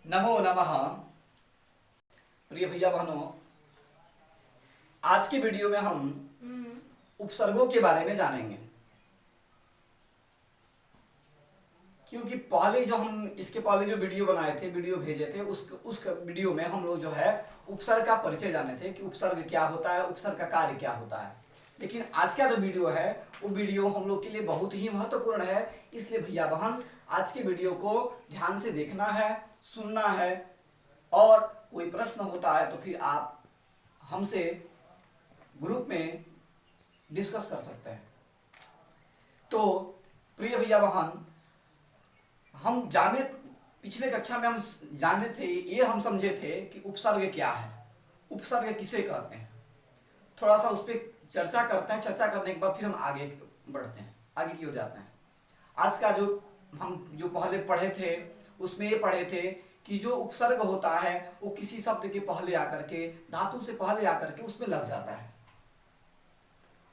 नमो नमः। प्रिय भैया बहनों, आज की वीडियो में हम उपसर्गों के बारे में जानेंगे। क्योंकि पहले जो हम इसके पहले जो वीडियो बनाए थे, वीडियो भेजे थे, उस वीडियो में हम लोग जो है उपसर्ग का परिचय जाने थे कि उपसर्ग क्या होता है, उपसर्ग का कार्य क्या होता है। लेकिन आज का जो वीडियो है वो वीडियो हम लोग के लिए बहुत ही महत्वपूर्ण है। इसलिए भैया बहन आज के वीडियो को ध्यान से देखना है, सुनना है, और कोई प्रश्न होता है तो फिर आप हमसे ग्रुप में डिस्कस कर सकते हैं। तो प्रिय भैया बहन, हम जाने पिछले कक्षा में हम जाने थे, ये हम समझे थे कि उपसर्ग क्या है, उपसर्ग किसे कहते हैं। थोड़ा सा उस पर चर्चा करते हैं। चर्चा करने के बाद फिर हम आगे बढ़ते हैं, आगे की ओर जाते हैं। आज का जो हम जो पहले पढ़े थे उसमें ये पढ़े थे कि जो उपसर्ग होता है वो किसी शब्द के पहले आकर के, धातु से पहले आकर के उसमें लग जाता है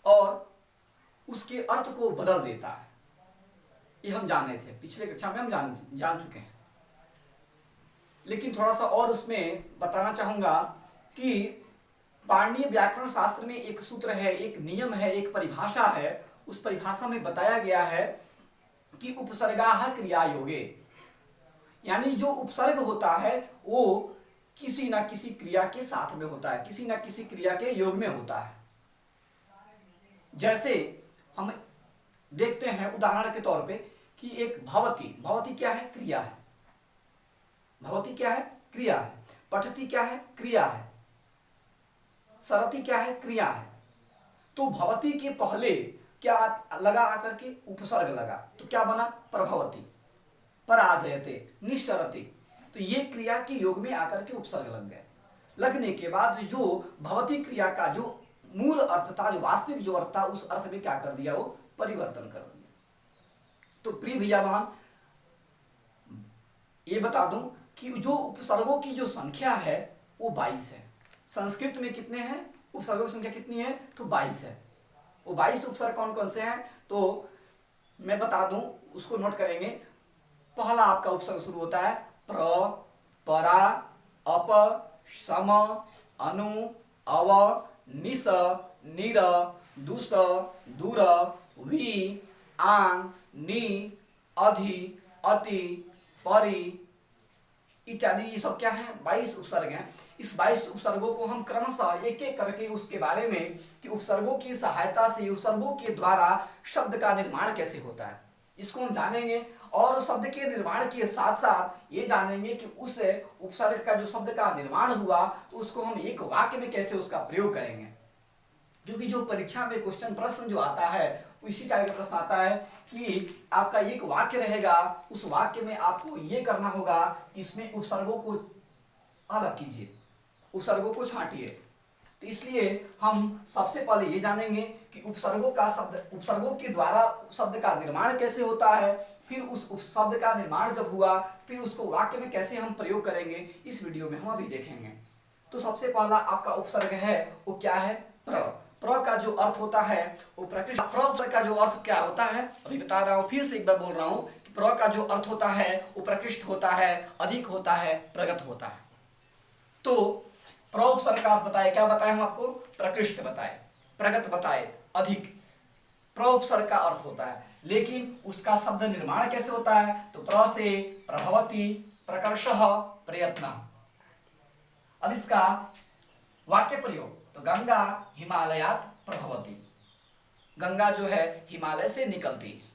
और उसके अर्थ को बदल देता है। ये हम जाने थे, पिछले कक्षा में हम जान चुके हैं। लेकिन थोड़ा सा और उसमें बताना चाहूंगा कि पाणिनीय व्याकरण शास्त्र में एक सूत्र है, एक नियम है, एक परिभाषा है। उस परिभाषा में बताया गया है कि उपसर्गाः क्रिया योगे, यानी जो उपसर्ग होता है वो किसी ना किसी क्रिया के साथ में होता है, किसी ना किसी क्रिया के योग में होता है। जैसे हम देखते हैं उदाहरण के तौर पे कि एक भवती, भवती क्या है? क्रिया है। भवती क्या है? क्रिया है। पठती क्या है? क्रिया है। सरति क्या है? क्रिया है। तो भवती के पहले क्या लगा आकर के? उपसर्ग लगा, तो क्या बना? प्रभवती, पराजयते, निश्चरति। तो ये क्रिया के योग में आकर के उपसर्ग लग गए। लगने के बाद जो भवती क्रिया का जो मूल अर्थ था, जो वास्तविक जो अर्थ था, उस अर्थ में क्या कर दिया? वो परिवर्तन कर दिया। तो प्रिय भैया बहन, ये बता दूं कि जो उपसर्गों की जो संख्या है वो 22 है। संस्कृत में कितने हैं उपसर्गों की संख्या? कितनी है? तो 22 है। वो 22 उपसर्ग कौन कौन से हैं तो मैं बता दूं, उसको नोट करेंगे। पहला आपका उपसर्ग शुरू होता है प्र, परा, अप, सम, अनु, अव, निस, निर, दुस, दूर, वी, आंग, नी, अधि, अति, परि इत्यादि। ये सब क्या है? 22 उपसर्ग हैं। इस 22 उपसर्गों को हम क्रमशः एक एक करके उसके बारे में कि उपसर्गों की सहायता से, उपसर्गों के द्वारा शब्द का निर्माण कैसे होता है, इसको हम जानेंगे। और शब्द के निर्माण के साथ साथ ये जानेंगे कि उस उपसर्ग का जो शब्द का निर्माण हुआ तो उसको हम एक वाक्य में कैसे उसका प्रयोग करेंगे। क्योंकि जो परीक्षा में क्वेश्चन प्रश्न जो आता है इसी टाइप का प्रश्न आता है कि आपका एक वाक्य रहेगा, उस वाक्य में आपको ये करना होगा कि इसमें उपसर्गों को अलग कीजिए, उपसर्गों को छांटिए। तो इसलिए हम सबसे पहले ये जानेंगे कि उपसर्गों के द्वारा शब्द का निर्माण कैसे होता है, फिर उस शब्द का निर्माण जब हुआ फिर उसको वाक्य में कैसे हम प्रयोग करेंगे, इस वीडियो में हम अभी देखेंगे। तो सबसे पहला आपका उपसर्ग है वो क्या है? प्र। प्र का जो अर्थ होता है वो प्रतिष्ठ। प्र उपसर्ग का जो अर्थ क्या होता है अभी बता रहा हूं, फिर से एक बार बोल रहा हूं कि प्र का जो अर्थ होता है वो प्रकृष्ट होता है, अधिक होता है, प्रगत होता है। तो प्र उपसर्ग का अर्थ बताए, क्या बताए हम आपको? प्रकृष्ट बताए, प्रगत बताए, अधिक। प्र उपसर्ग का अर्थ होता है, लेकिन उसका शब्द निर्माण कैसे होता है? तो प्र से प्रभवती, प्रकर्षः, प्रयत्न। अब इसका वाक्य प्रयोग, तो गंगा हिमालयात् प्रभवती, गंगा जो है हिमालय से निकलती है।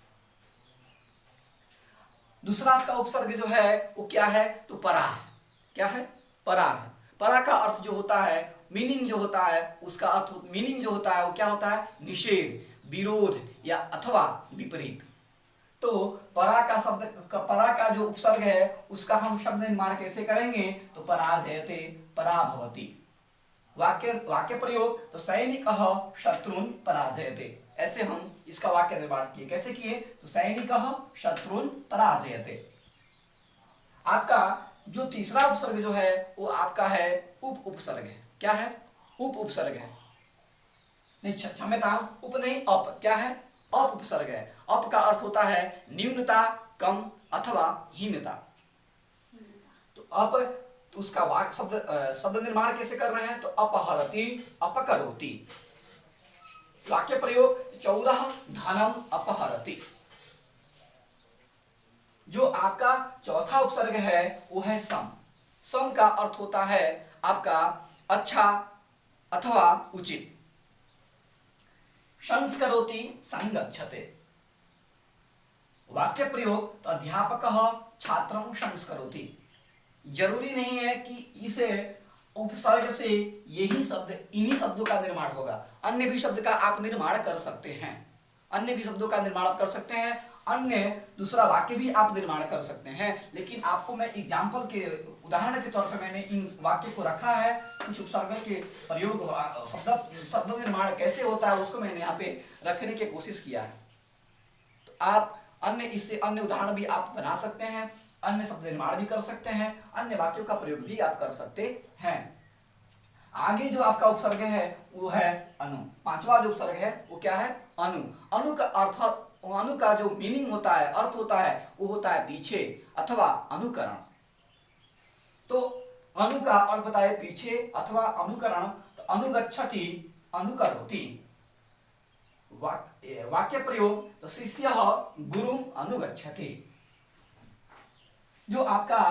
दूसरा आपका उपसर्ग जो है वो क्या है? तो परा है। क्या है? परा है। परा का अर्थ जो होता है, मीनिंग जो होता है, उसका अर्थ मीनिंग जो होता है वो क्या होता है? निषेध, विरोध या अथवा विपरीत। तो परा का शब्द, परा का जो उपसर्ग है उसका हम शब्द निर्माण कैसे करेंगे? तो पराजयते, पराभवति। वाक्य प्रयोग, तो सैनिकः शत्रुन् पराजयते। ऐसे हम इसका वाक्य निर्माण किए। कैसे किए? तो सैनिकः शत्रुन् पराजयते। आपका जो तीसरा उपसर्ग जो है वो आपका है उप उपसर्ग है। क्या है? उप उपसर्ग है। नहीं, क्षम्यता, उप नहीं, अप। क्या है? अप उपसर्ग है। अप का अर्थ होता है न्यूनता, कम अथवा हीनता। तो अब उसका वाक्य शब्द निर्माण कैसे कर रहे हैं, तो अपहरति, अपकरोति। वाक्य प्रयोग 14 धनम अपहरति। जो आपका चौथा उपसर्ग है वो है सम। सम का अर्थ होता है आपका अच्छा अथवा उचित। संस्करोति संगच्छते। वाक्य प्रयोग तो अध्यापकः छात्रं संस्करोति। जरूरी नहीं है कि इसे उपसर्ग से यही शब्द, इन्हीं शब्दों का निर्माण होगा, अन्य भी शब्द का आप निर्माण कर सकते हैं, अन्य भी शब्दों का निर्माण कर सकते हैं, अन्य दूसरा वाक्य भी आप निर्माण कर सकते हैं। लेकिन आपको मैं एग्जाम्पल के उदाहरण के तौर पर मैंने इन वाक्य को रखा है, कुछ उपसर्ग के प्रयोग शब्द निर्माण कैसे होता है उसको मैंने यहाँ पे रखने की कोशिश किया है। तो आप इससे अन्य उदाहरण भी आप बना सकते हैं, अन्य शब्द निर्माण भी कर सकते हैं, अन्य वाक्यों का प्रयोग भी आप कर सकते हैं। आगे जो आपका उपसर्ग है वो है अनु। पांचवा जो उपसर्ग है वो क्या है, अनु। अनु का अर्थ, अनु का जो मीनिंग होता है, अर्थ होता है, वो होता है पीछे अथवा अनुकरण। तो अनु का अर्थ बताए पीछे अथवा अनुकरण। तो अनुगच्छति, अनुकरोति। वाक्य प्रयोग तो शिष्यः गुरुं अनुगच्छति। जो आपका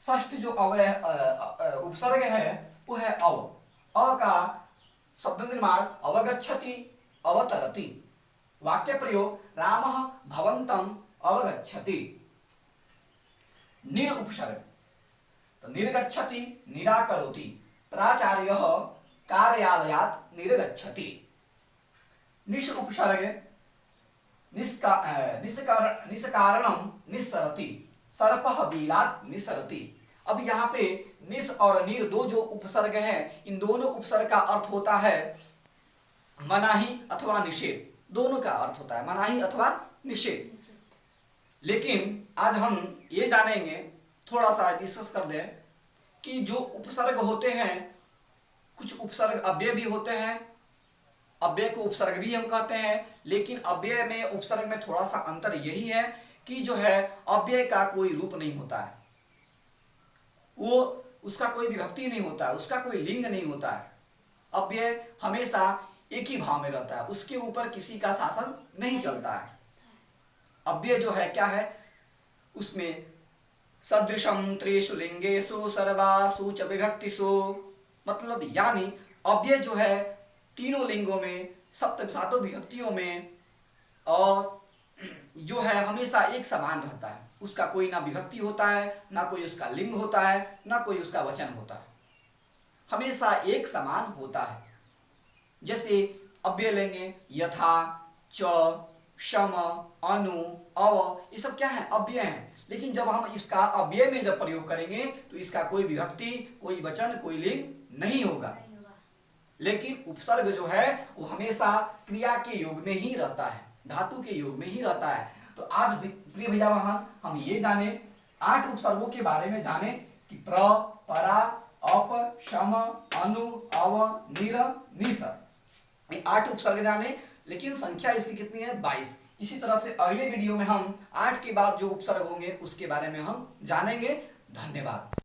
षष्ठ जो उपसर्ग है वो है अव। अव का शब्द निर्माण अवगच्छति, अवतरति। वाक्य प्रयोग रामः भवन्तं अवगच्छति। निर उपसर्ग तो निर्गच्छति, निराकरोति। प्राचार्यः कार्यालयात् निर्गच्छति। निश उपसर्ग निष्कारणं निस्सरति। सर्पः बिलात् निस्सरति। अब यहाँ पे निस और निर दो जो उपसर्ग हैं, इन दोनों उपसर्ग का अर्थ होता है मनाही अथवा निषेध। दोनों का अर्थ होता है मनाही अथवा निषेध। लेकिन आज हम ये जानेंगे, थोड़ा सा डिस्कस कर दें कि जो उपसर्ग होते हैं, कुछ उपसर्ग अव्यय भी होते हैं, अव्यय को उपसर्ग भी हम कहते हैं। लेकिन अव्यय में उपसर्ग में थोड़ा सा अंतर यही है कि जो है अव्यय का कोई रूप नहीं होता है, वो उसका कोई विभक्ति नहीं होता है, उसका कोई लिंग नहीं होता है। अव्यय हमेशा एक ही भाव में रहता है, उसके ऊपर किसी का शासन नहीं चलता है। अव्यय जो है क्या है, उसमें सदृशम त्रिषु लिंगेषु सर्वासु च विभक्तिषु, मतलब यानी अव्यय जो है तीनों लिंगों में, सातों विभक्तियों में, और जो है हमेशा एक समान रहता है। उसका कोई ना विभक्ति होता है, ना कोई उसका लिंग होता है, ना कोई उसका वचन होता है, हमेशा एक समान होता है। जैसे अव्यय लेंगे यथा, च, शम, अनु, अव, ये सब क्या है, अव्यय हैं। लेकिन जब हम इसका अव्यय में जब प्रयोग करेंगे तो इसका कोई विभक्ति, कोई वचन, कोई लिंग नहीं होगा। लेकिन उपसर्ग जो है वो हमेशा क्रिया के योग में ही रहता है, धातु के योग में ही रहता है। तो आज प्रिय भैया वहां हम ये जाने 8 उपसर्गों के बारे में जाने कि प्र, परा, अप, शम, अनु, अव, निर, निस, ये 8 उपसर्ग जाने। लेकिन संख्या इसकी कितनी है, 22। इसी तरह से अगले वीडियो में हम 8 के बाद जो उपसर्ग होंगे उसके बारे में हम जानेंगे। धन्यवाद।